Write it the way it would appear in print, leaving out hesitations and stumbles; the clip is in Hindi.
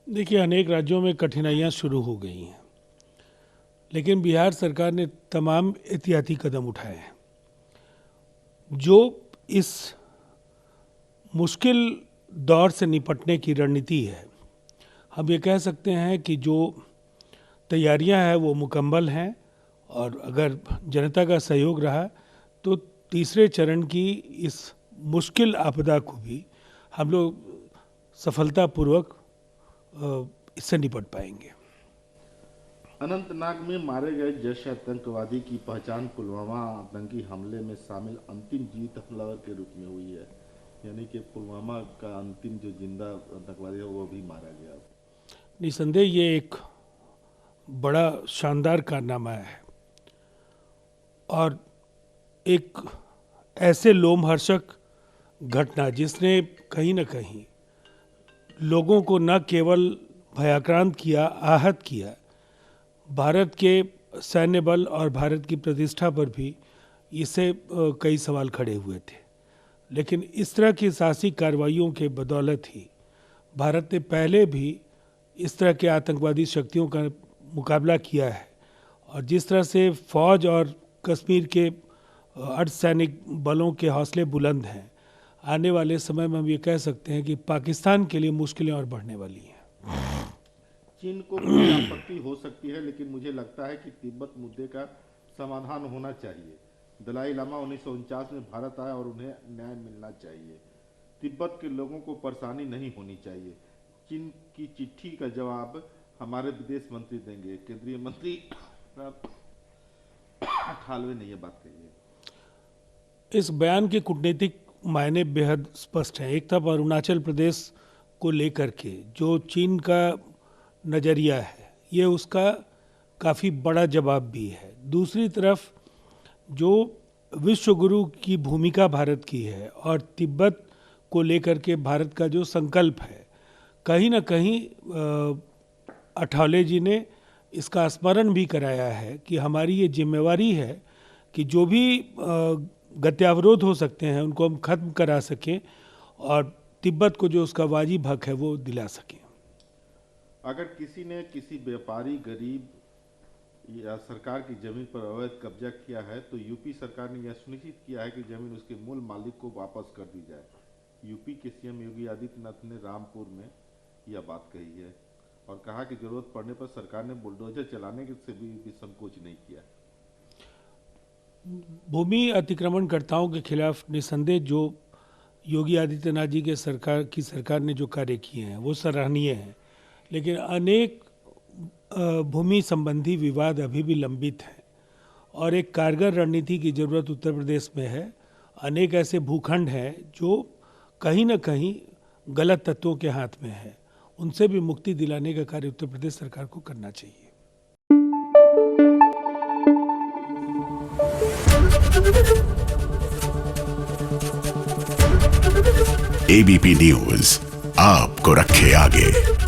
देखिए, अनेक राज्यों में कठिनाइयां शुरू हो गई हैं, लेकिन बिहार सरकार ने तमाम एहतियाती कदम उठाए हैं जो इस मुश्किल दौर से निपटने की रणनीति है। हम ये कह सकते हैं कि जो तैयारियां हैं वो मुकम्मल हैं, और अगर जनता का सहयोग रहा तो तीसरे चरण की इस मुश्किल आपदा को भी हम लोग सफलतापूर्वक इससे निपट पाएंगे। अनंतनाग में मारे गए जैश आतंकवादी की पहचान पुलवामा आतंकी हमले में शामिल अंतिम जीवित हमलावर के रूप में हुई है, यानी कि पुलवामा का अंतिम जो जिंदा आतंकवादी है वो भी मारा गया। निसंदेह ये एक बड़ा शानदार कारनामा है और एक ऐसे लोमहर्षक घटना जिसने कहीं न कहीं लोगों को न केवल भयाक्रांत किया, आहत किया, भारत के सैन्य बल और भारत की प्रतिष्ठा पर भी इससे कई सवाल खड़े हुए थे। लेकिन इस तरह की साहसिक कार्रवाइयों के बदौलत ही भारत ने पहले भी इस तरह के आतंकवादी शक्तियों का मुकाबला किया है, और जिस तरह से फौज और कश्मीर के अर्धसैनिक बलों के हौसले बुलंद हैं, आने वाले समय में हम ये कह सकते हैं कि पाकिस्तान के लिए मुश्किलें और बढ़ने वाली हैं। चीन को कोई आपत्ति हो सकती है, लेकिन मुझे लगता है कि तिब्बत मुद्दे का समाधान होना चाहिए। दलाई लामा 1949 में भारत आए और उन्हें न्याय मिलना चाहिए। तिब्बत के लोगों को परेशानी नहीं होनी चाहिए। चीन की चिट्ठी का जवाब हमारे विदेश मंत्री देंगे। केंद्रीय मंत्री ठालवे ने यह बात कही है। इस बयान के कूटनीतिक मायने बेहद स्पष्ट हैं। एक तरफ अरुणाचल प्रदेश को लेकर के जो चीन का नज़रिया है, ये उसका काफ़ी बड़ा जवाब भी है। दूसरी तरफ जो विश्वगुरु की भूमिका भारत की है और तिब्बत को लेकर के भारत का जो संकल्प है, कहीं ना कहीं अठावले जी ने इसका स्मरण भी कराया है कि हमारी ये जिम्मेवारी है कि जो भी गत्यावरोध हो सकते हैं उनको हम खत्म करा सकें और तिब्बत को जो उसका वाजिब हक है वो दिला सकें। अगर किसी ने किसी व्यापारी, गरीब या सरकार की जमीन पर अवैध कब्जा किया है तो यूपी सरकार ने यह सुनिश्चित किया है कि जमीन उसके मूल मालिक को वापस कर दी जाए। यूपी के सीएम योगी आदित्यनाथ ने रामपुर में यह बात कही है और कहा कि जरूरत पड़ने पर सरकार ने बुलडोजर चलाने से भी संकोच नहीं किया। भूमि अतिक्रमणकर्ताओं के खिलाफ निसंदेह जो योगी आदित्यनाथ जी के सरकार ने जो कार्य किए हैं वो सराहनीय हैं, लेकिन अनेक भूमि संबंधी विवाद अभी भी लंबित हैं और एक कारगर रणनीति की जरूरत उत्तर प्रदेश में है। अनेक ऐसे भूखंड हैं जो कहीं न कहीं गलत तत्वों के हाथ में है, उनसे भी मुक्ति दिलाने का कार्य उत्तर प्रदेश सरकार को करना चाहिए। एबीपी न्यूज आपको रखे आगे।